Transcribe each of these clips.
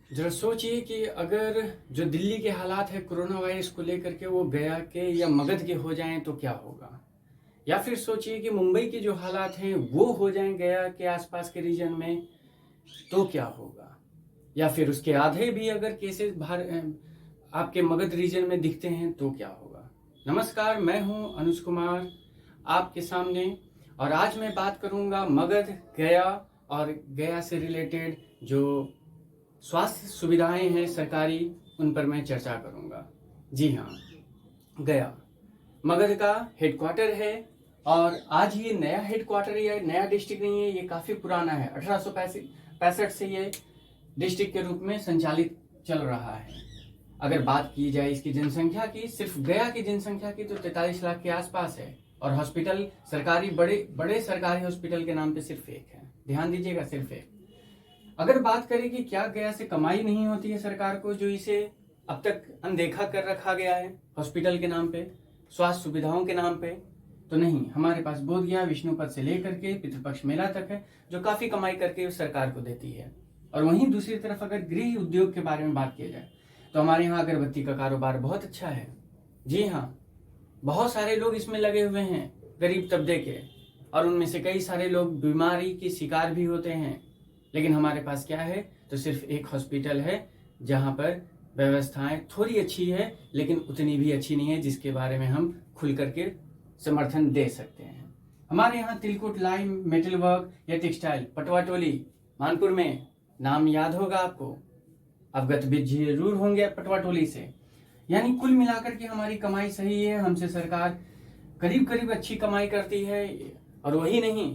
जरा सोचिए कि अगर जो दिल्ली के हालात है कोरोना वायरस को लेकर के वो गया के या मगध के हो जाएं तो क्या होगा। या फिर सोचिए कि मुंबई के जो हालात हैं वो हो जाएं गया के आसपास के रीजन में तो क्या होगा। या फिर उसके आधे भी अगर केसेस बाहर आपके मगध रीजन में दिखते हैं तो क्या होगा। नमस्कार, मैं हूं अनुज कुमार आपके सामने, और आज मैं बात करूंगा मगध, गया और गया से रिलेटेड जो स्वास्थ्य सुविधाएं हैं सरकारी, उन पर मैं चर्चा करूंगा। जी हाँ, गया मगध का हेडक्वार्टर है, और आज ये नया हेडक्वार्टर या नया डिस्ट्रिक्ट नहीं है, ये काफ़ी पुराना है। 1865 से ये डिस्ट्रिक्ट के रूप में संचालित चल रहा है। अगर बात की जाए इसकी जनसंख्या की, सिर्फ गया की जनसंख्या की, तो 43 लाख के आसपास है। और हॉस्पिटल सरकारी बड़े सरकारी हॉस्पिटल के नाम पे सिर्फ एक है, ध्यान दीजिएगा, सिर्फ एक। अगर बात करें कि क्या गया से कमाई नहीं होती है सरकार को, जो इसे अब तक अनदेखा कर रखा गया है हॉस्पिटल के नाम पे, स्वास्थ्य सुविधाओं के नाम पे, तो नहीं। हमारे पास बोध गया विष्णुपद से लेकर के पितृपक्ष मेला तक है, जो काफी कमाई करके सरकार को देती है। और वहीं दूसरी तरफ अगर गृह उद्योग के बारे में बात की जाए तो हमारे यहाँ अगरबत्ती का कारोबार बहुत अच्छा है। जी हाँ, बहुत सारे लोग इसमें लगे हुए हैं, गरीब तबके के, और उनमें से कई सारे लोग बीमारी के शिकार भी होते हैं। लेकिन हमारे पास क्या है, तो सिर्फ एक हॉस्पिटल है जहां पर व्यवस्थाएं थोड़ी अच्छी है, लेकिन उतनी भी अच्छी नहीं है जिसके बारे में हम खुल करके समर्थन दे सकते हैं। हमारे यहाँ तिलकुट, लाइम, मेटल वर्क या टेक्सटाइल, पटवाटोली मानपुर में, नाम याद होगा आपको, अवगत भी जरूर होंगे पटवाटोली से। यानी कुल मिलाकर के हमारी कमाई सही है, हमसे सरकार करीब करीब अच्छी कमाई करती है। और वही नहीं,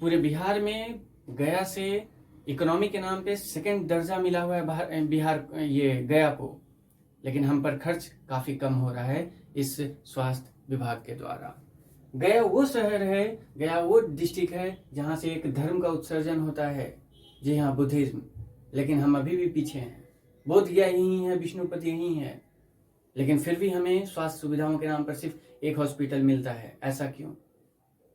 पूरे बिहार में गया से इकोनॉमी के नाम पे सेकंड दर्जा मिला हुआ है बिहार ये गया को। लेकिन हम पर खर्च काफी कम हो रहा है इस स्वास्थ्य विभाग के द्वारा। गया वो शहर है, गया वो डिस्ट्रिक्ट है जहां से एक धर्म का उत्सर्जन होता है। जी हाँ, बुद्धिज्म। लेकिन हम अभी भी पीछे हैं। बोध गया यही है, विष्णुपद यही है, लेकिन फिर भी हमें स्वास्थ्य सुविधाओं के नाम पर सिर्फ एक हॉस्पिटल मिलता है। ऐसा क्यों?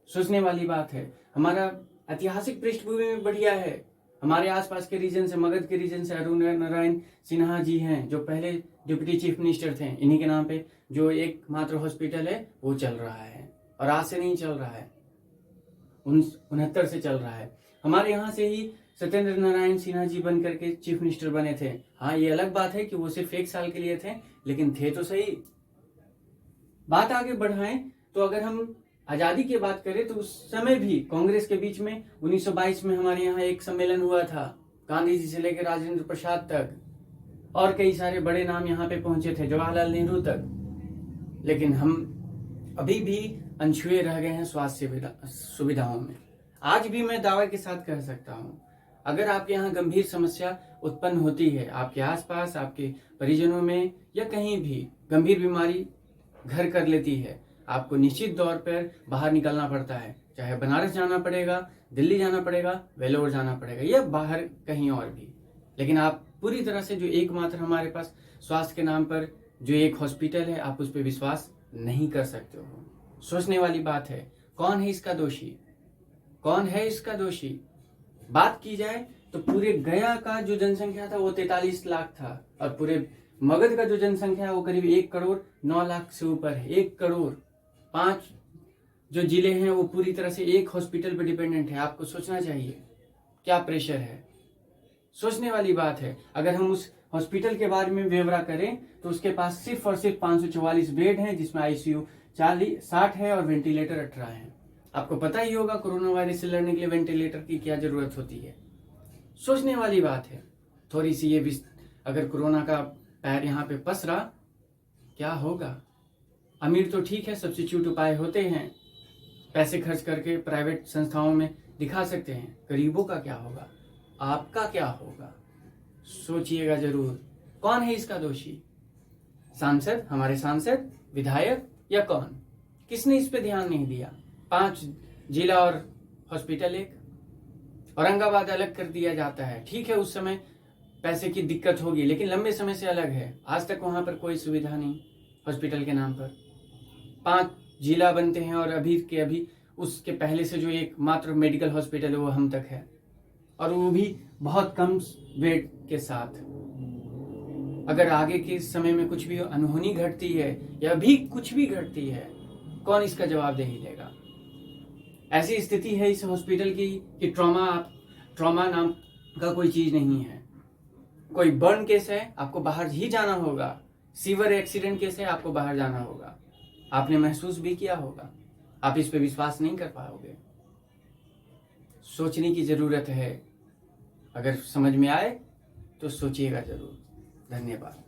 सोचने वाली बात है। हमारा ऐतिहासिक पृष्ठभूमि में बढ़िया है। हमारे आसपास के रीजन से, मगध के रीजन से अरुण नारायण सिन्हा जी हैं, जो पहले डिप्टी चीफ मिनिस्टर थे। इन्हीं के नाम पे जो एकमात्र हॉस्पिटल है वो चल रहा है, और आज से नहीं चल रहा है, 69 से चल रहा है। हमारे यहाँ से ही सत्येंद्र नारायण सिन्हा जी बन करके चीफ मिनिस्टर बने थे। हाँ, ये अलग बात है कि वो सिर्फ 1 साल के लिए थे, लेकिन थे तो सही। बात आगे बढ़ाएं तो अगर हम आजादी की बात करें तो उस समय भी कांग्रेस के बीच में 1922 में हमारे यहाँ एक सम्मेलन हुआ था, गांधी जी से लेकर राजेंद्र प्रसाद तक, और कई सारे बड़े नाम यहाँ पे पहुंचे थे, जवाहरलाल नेहरू तक। लेकिन हम अभी भी अनछुए रह गए हैं स्वास्थ्य सुविधाओं में। आज भी मैं दावे के साथ कह सकता हूँ, अगर आपके यहाँ गंभीर समस्या उत्पन्न होती है, आपके आसपास, आपके परिजनों में, या कहीं भी गंभीर बीमारी घर कर लेती है, आपको निश्चित तौर पर बाहर निकलना पड़ता है। चाहे बनारस जाना पड़ेगा, दिल्ली जाना पड़ेगा, वेलोर जाना पड़ेगा, या बाहर कहीं और भी। लेकिन आप पूरी तरह से जो एकमात्र हमारे पास स्वास्थ्य के नाम पर जो एक हॉस्पिटल है, आप उस पर विश्वास नहीं कर सकते हो। सोचने वाली बात है, कौन है इसका दोषी? कौन है इसका दोषी? बात की जाए तो पूरे गया का जो जनसंख्या था वो 43 लाख था, और पूरे मगध का जो जनसंख्या है वो करीब 1 करोड़ 9 लाख से ऊपर है। 1 करोड़ 5 जो जिले हैं वो पूरी तरह से एक हॉस्पिटल पर डिपेंडेंट है। आपको सोचना चाहिए क्या प्रेशर है। सोचने वाली बात है। अगर हम उस हॉस्पिटल के बारे में ब्यौरा करें तो उसके पास सिर्फ और सिर्फ 544 बेड हैं, जिसमें आईसीयू 60 है और वेंटिलेटर 18 है। आपको पता ही होगा कोरोना वायरस से लड़ने के लिए वेंटिलेटर की क्या जरूरत होती है। सोचने वाली बात है थोड़ी सी ये भी। अगर कोरोना का पैर यहाँ पे पसरा, क्या होगा? अमीर तो ठीक है, सब्स्टिट्यूट उपाय होते हैं, पैसे खर्च करके प्राइवेट संस्थाओं में दिखा सकते हैं। गरीबों का क्या होगा? आपका क्या होगा? सोचिएगा जरूर, कौन है इसका दोषी? सांसद, हमारे सांसद, विधायक, या कौन? किसने इस पे ध्यान नहीं दिया? 5 जिला और हॉस्पिटल, एक औरंगाबाद अलग कर दिया जाता है। ठीक है, उस समय पैसे की दिक्कत होगी, लेकिन लंबे समय से अलग है। आज तक वहां पर कोई सुविधा नहीं हॉस्पिटल के नाम पर। 5 जिला बनते हैं, और अभी के अभी उसके पहले से जो एक मात्र मेडिकल हॉस्पिटल है वो हम तक है, और वो भी बहुत कम बेड के साथ। अगर आगे के समय में कुछ भी अनहोनी घटती है या भी कुछ भी घटती है, कौन इसका जवाबदेही लेगा? ऐसी स्थिति है इस हॉस्पिटल की कि ट्रॉमा नाम का कोई चीज नहीं है। कोई बर्न केस है, आपको बाहर ही जाना होगा। सीवर एक्सीडेंट केस है, आपको बाहर जाना होगा। आपने महसूस भी किया होगा, आप इस पे विश्वास नहीं कर पाओगे। सोचने की जरूरत है। अगर समझ में आए तो सोचिएगा जरूर। धन्यवाद।